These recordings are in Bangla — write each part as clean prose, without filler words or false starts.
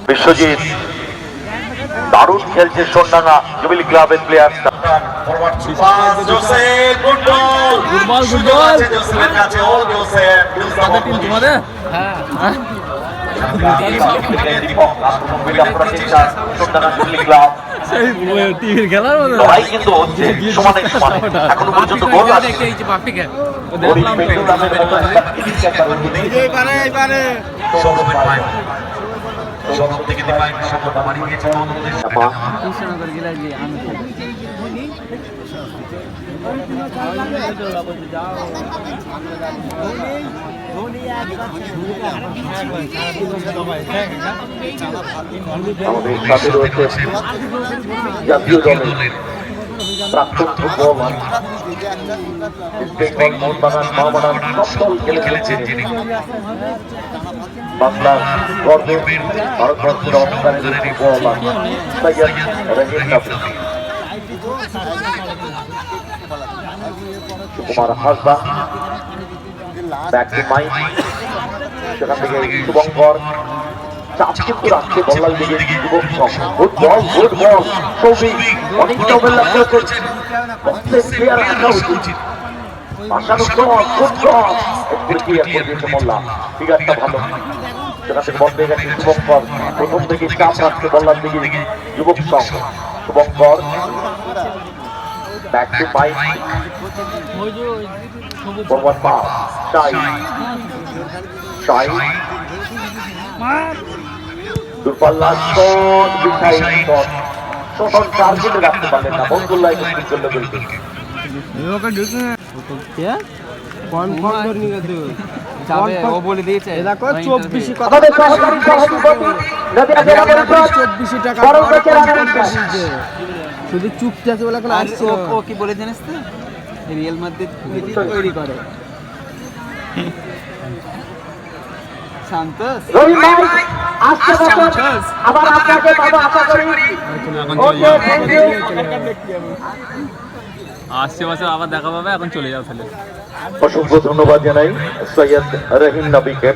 বিশ্বজিৎ দারুণ খেলছে সোনাডাঙ্গা জুবিলি ক্লাবের প্লেয়ার। কিন্তু হচ্ছে সমানে সমানে এখনো পর্যন্ত গোল আমাদের সাথে রয়েছে জাতীয় দলের প্রাক্তন ফুটবলার বেঙ্গল মোহনবাগান মহাবাগান সব দল খেলেছেন যিনি বাংলার গর্বের ভারতবর্ষের অঙ্গনের footballer Syed Rahim Nabi Sukumar Hansda back to mike সেখান থেকে শুভঙ্কর চাপ কিন্তু রাখছে বল্লাল দিকে যুবক সংঘ গুড বল সৌভিক অনেকটা ওভারল্যাপ করেছেন প্লেয়ার রাখা উচিত আশানুর গুড ক্রস একটু ক্লিয়ার করে দিয়েছে মোল্লা ফিগারটা ভালো সেখান থেকে বল পেয়ে গেছে শুভঙ্কর প্রথম থেকে চাপ রাখছে বল্লাল দিকে যুবক সংঘ Shubhankar back to Mike forward pass শাই দূরপাল্লা শট বিশাল শট শোষণ টার্গেটে রাখতে পারলেন না বন্ধুল্লাহ কিন্তু চলে বলতে ওকে ঢুকে কোন ধরে নিয়ে গেছে যাবে ও বলে দিয়েছে দেখো 24 কথা সহকারী সভাপতি নদিয়া জেলা পরিষদ 24 টাকা বড় বেচারা শুধু চুপটি আছে বলে এখন আসছে ও কি বলে জানিস তো রিয়েল মাদ্রিদ তৈরি করে শান্তস রবি ভাই আজকে বছর আবার আপনাকে বাবা আশা করি ওকে থ্যাংক ইউ আসছে বছর আবার দেখা পাবে এখন চলে যাও তাহলে অসংখ্য ধন্যবাদ জানাই সৈয়দ রহিম নবীকে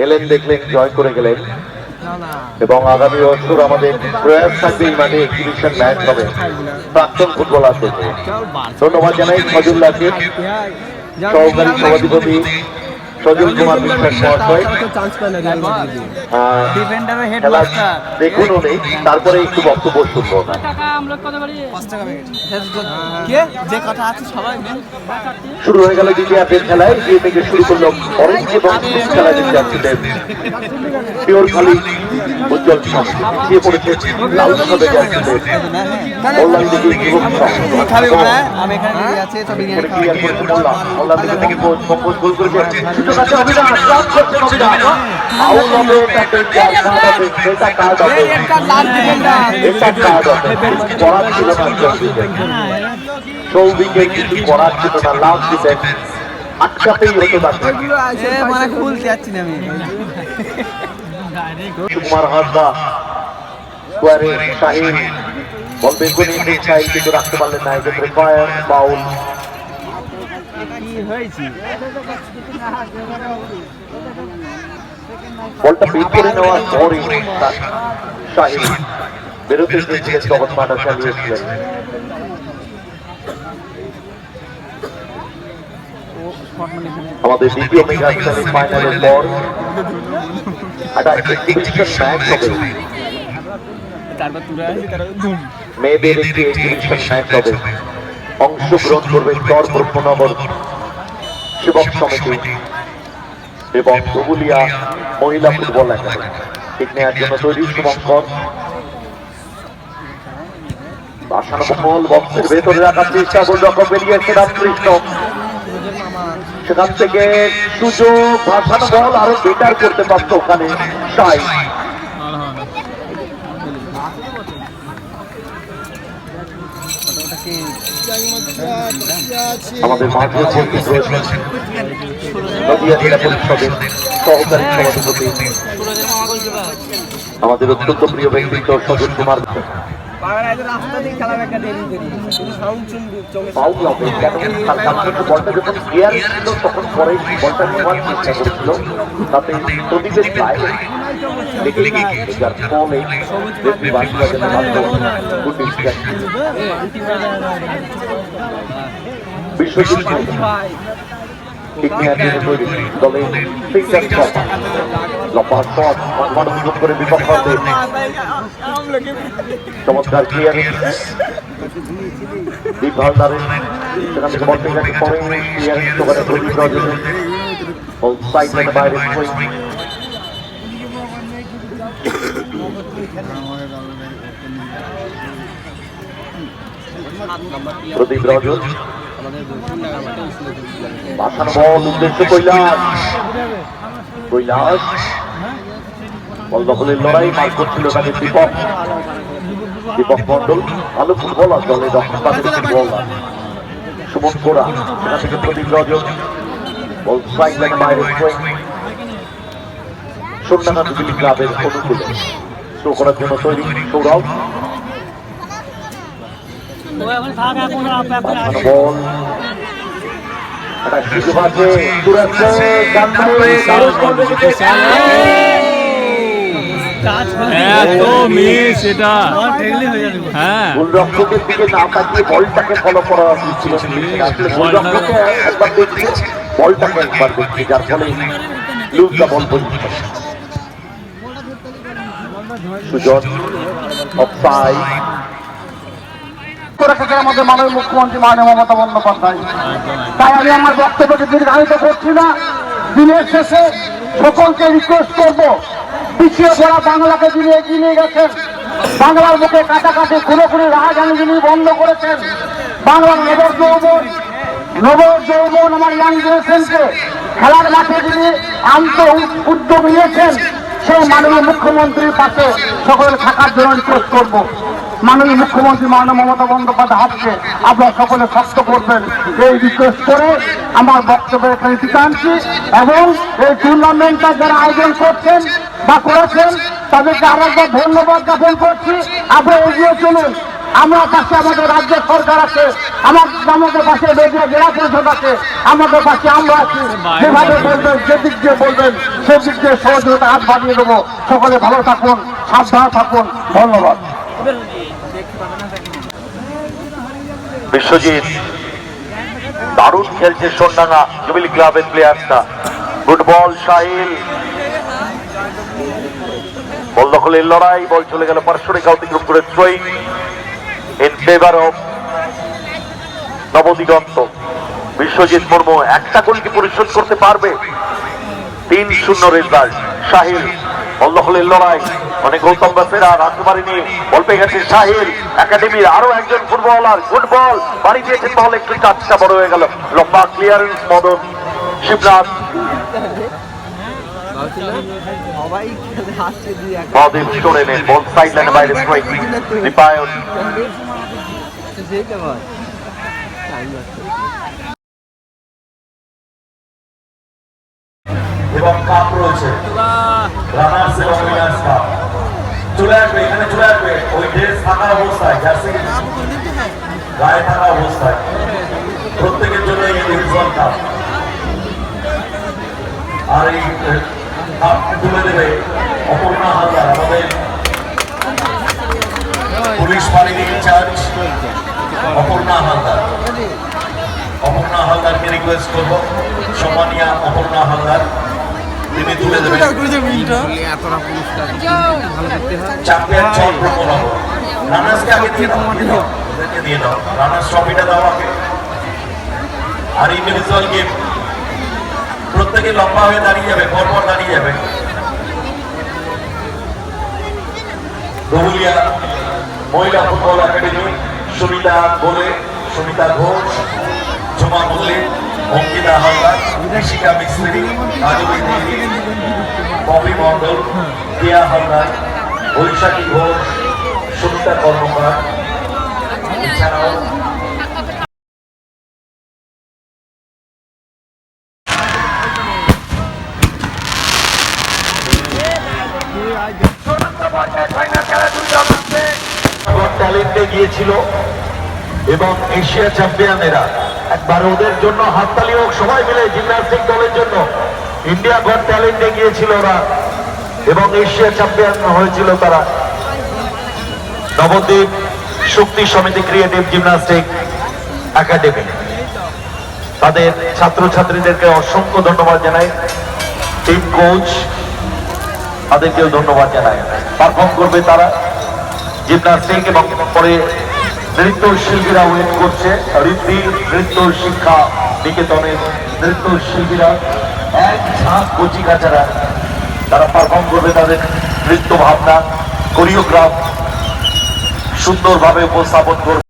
এলেন দেখলেন জয় করে গেলেন এবং আগামী বছর আমাদের প্রয়াস থাকবে এই মাঠে এক্সিবিশন ম্যাচ হবে প্রাক্তন ফুটবলারদের ধন্যবাদ জানাই ফজলুল্লাহকে সহকারী সভাধিপতি সজল কুমার বিশ্বাস মহাশয় দেখুন উনি তারপরে একটু বক্তব্য শুনবো শুরু হয়ে গেল দ্বিতীয় খেলায় যে থেকে শুরু করলো অরেঞ্জ এবং খেলা দেখতে আসছিলেন পিওর খালি উজ্জ্বল পিছিয়ে পড়েছে লাল সাথে বললাম দিকে গোল করেছে সৌভিকে কিছু করার ছিল না লাস্ট ডিফেন্স আটকাতেই হতো মানে খুলতে যাচ্ছি না আমি সুকুমার হাসদা স্কোয়ারে শাহিন বল বেগুনি চাই কিন্তু রাখতে পারলেন না এক্ষেত্রে ফায়ার বাউল বলটা পিক করে নেওয়ার পরে শাহিন বেরোতে চেয়েছিলেন তখন মাঠা চালিয়েছিলেন আমাদের দ্বিতীয় মেগা সেমিফাইনালের পর একটা এক্সিবিশন ম্যাচ হবে মেয়েদের একটি এক্সিবিশন ম্যাচ হবে অংশগ্রহণ করবে চর ব্রহ্মনগর সেবক সমিতি এবং ধুবুলিয়া মহিলা ফুটবল একাডেমি ঠিক নেওয়ার জন্য তৈরি শুভঙ্কর বাসানো বল বক্সের ভেতরে রাখার চেষ্টা রকম বেরিয়েছে রামকৃষ্ণ সেখান থেকে সুযোগ ভাসানো বল আরো বেটার করতে পারত ওখানে সাই আমাদের মাঠে উপস্থিত রয়েছেন নদিয়া জেলা পরিষদের সহকারী সভাপতি আমাদের অত্যন্ত প্রিয় ব্যক্তিত্ব সজল কুমার ফাউল হবে কেন? কারণ কিন্তু বলটা যখন এয়ার ছিল তখন পরে বলটা নেওয়ার চেষ্টা করেছিল, তাতে প্রদীপের গায়ে লেগে যার ফলে বিশ্বজিৎ দলে লম্বা শট মানব করে বিপক্ষে চমৎকার ক্লিয়ারেন্স দীপ হালদারের সেখান থেকে বল থেকে গেছে পরে ক্লিয়ারেন্স ওখানে প্রদীপ রজনী বল সাইড লাইনে বাইরে প্রদীপ রজন বাসানো বল উদ্দেশ্য কৈলাস বল দখলের লড়াই মার করছিল তাকে দীপক মন্ডল ভালো ফুটবলার দলে দক্ষিণ ফুটবলার সুমন কোরা সেখান থেকে প্রদীপ রজন বল সাইড লাইনে বাইরে সন্ধ্যানা বিজেপি ক্লাবের অনুকূলে শো করার জন্য তৈরি সৌরভ বল একটা সুযোগ আছে গোলরক্ষকের দিকে না তাকিয়ে বলটাকে ফলো করা উচিত বলটাকে একবার দেখছি যার ফলে লুজ দা বল সুজন অফসাইড রেখেছেন আমাদের মাননীয় মুখ্যমন্ত্রী মাননীয় মমতা বন্দ্যোপাধ্যায়। তাই আমি আমার বক্তব্যকে দীর্ঘায়িত করছি না। দিনের শেষে সকলকে রিকোয়েস্ট করব, পিছিয়ে পড়া বাংলাকে যিনি এগিয়ে নিয়ে গেছেন, বাংলার মুখে কাটাকাটি খুনোখুনি রাজধানী যিনি বন্ধ করেছেন, বাংলার নবযৌবন আমার ইয়াং জেনারেশনকে খেলার মাঠে যিনি উদ্যোগ নিয়েছেন, সেই মাননীয় মুখ্যমন্ত্রীর পাশে সকলে থাকার জন্য রিকোয়েস্ট করবো। মাননীয় মুখ্যমন্ত্রী মাননীয় মমতা বন্দ্যোপাধ্যায় হাতকে আপনারা সকলে শক্ত করবেন, এই রিকোয়েস্ট করে আমার বক্তব্যের এখানে টানছি। এবং এই টুর্নামেন্টটা যারা আয়োজন করছেন বা করেছেন তাদেরকে আরেকবার ধন্যবাদ জ্ঞাপন করছি। আপনারা এগিয়ে চলুন, আমরা পাশে আমাদের রাজ্য সরকার আছে, আমাদের পাশে জেলা পরিষদ আছে, আমাদের পাশে আমরা আছি। যেভাবে বলবেন, যেদিক দিয়ে বলবেন সেদিক দিয়ে সহযোগিতা হাত বাড়িয়ে দেবো। সকলে ভালো থাকুন, সাবধান থাকুন, ধন্যবাদ। বিশ্বজিৎ দারুণ খেলছে সোনডাঙ্গা জুবিলি ক্লাবের প্লেয়ারটা, ফুটবল সাহিল বল দখলের লড়াই, বল চলে গেল পার্শ্বরেখা অতিক্রম করে throwing in favour of Nabadiganta. Biswajit Murmu একটা গোল কি পরিশোধ করতে পারবে? 3-0 রেজাল্ট। সাহিল বল দখলের লড়াই, অনেক গৌতম বাসেরা রাখতে পারেনি, বল পেয়ে গেছে সাহিল একাডেমির আরো একজন ফুটবলার, ফুটবল বাড়ি দিয়েছেন, বল একটু কাজটা বড় হয়ে গেল, লম্বা ক্লিয়ারেন্স মদন শিবনাথ মহাদেব সরে নেন, বল সাইড লাইনে বাইরে দীপায়ন এবং কাপ রয়েছে রানার্স এবং উইনার্স কাপ। চলে আসবে, এখানে চলে আসবে ওই ড্রেস থাকা অবস্থায়, জার্সি গায়ে থাকা অবস্থায় প্রত্যেকের জন্য এই ডিভিশন কাপ। আর এই কাপ তুলে দেবে অপর্ণা হালদার, আমাদের পুলিশ ফাঁড়ির ইনচার্জ অপর্ণা হালদার। অপর্ণা হালদারকে রিকোয়েস্ট করবো, সম্মানীয় অপর্ণা হালদার তিনি তুলে দেবেন চ্যাম্পিয়ন চন্দ্রমোহন। রানার্সকে আগে দিয়ে দাও, রানার্স ট্রফিটা দাও আগে। আর ইন্ডিভিজুয়াল গেম প্রত্যেকে লম্বা হয়ে দাঁড়িয়ে যাবে, পরপর দাঁড়িয়ে যাবে। গহুলিয়া মহিলা ফুটবল একাডেমি সুমিতা গোলে, সুমিতা ঘোষ, ঝুমা মল্লিক, অঙ্কিতা হালদার, ঋষিকা মিস্ত্রি, আজমি দেবী, পপি মন্ডল, কেয়া হালদার, বৈশাখী ঘোষ, সুমিতা কর্মকার, এছাড়াও চূড়ান্ত পর্যায়ে ফাইনাল খেলা দুই দল আছে। ট্যালেন্টে গিয়েছিল এবং এশিয়া চ্যাম্পিয়নেরা, একবার ওদের জন্য হাততালি হোক সবাই মিলে জিমন্যাস্টিক দলের জন্য। ইন্ডিয়া গড ট্যালেন্টে গিয়েছিল ওরা এবং এশিয়া চ্যাম্পিয়ন হয়েছিল তারা। নবদ্বীপ শক্তি সমিতি ক্রিয়েটিভ জিমন্যাস্টিক একাডেমি তাদের ছাত্রছাত্রীদেরকে অসংখ্য ধন্যবাদ জানাই। টিম কোচ তাদেরকেও ধন্যবাদ জানাই। পারফর্ম করবে তারা জিমন্যাস্টিক এবং পরে নৃত্য শিল্পীরা ওয়েট করছে। ঋদ্ধি নৃত্য শিক্ষা নিকেতনের নৃত্য শিল্পীরা এক ঝাঁক কচিকাচারা তারা পারফর্ম করবে তাদের নৃত্য ভাবনা কোরিওগ্রাফ সুন্দরভাবে উপস্থাপন করবে।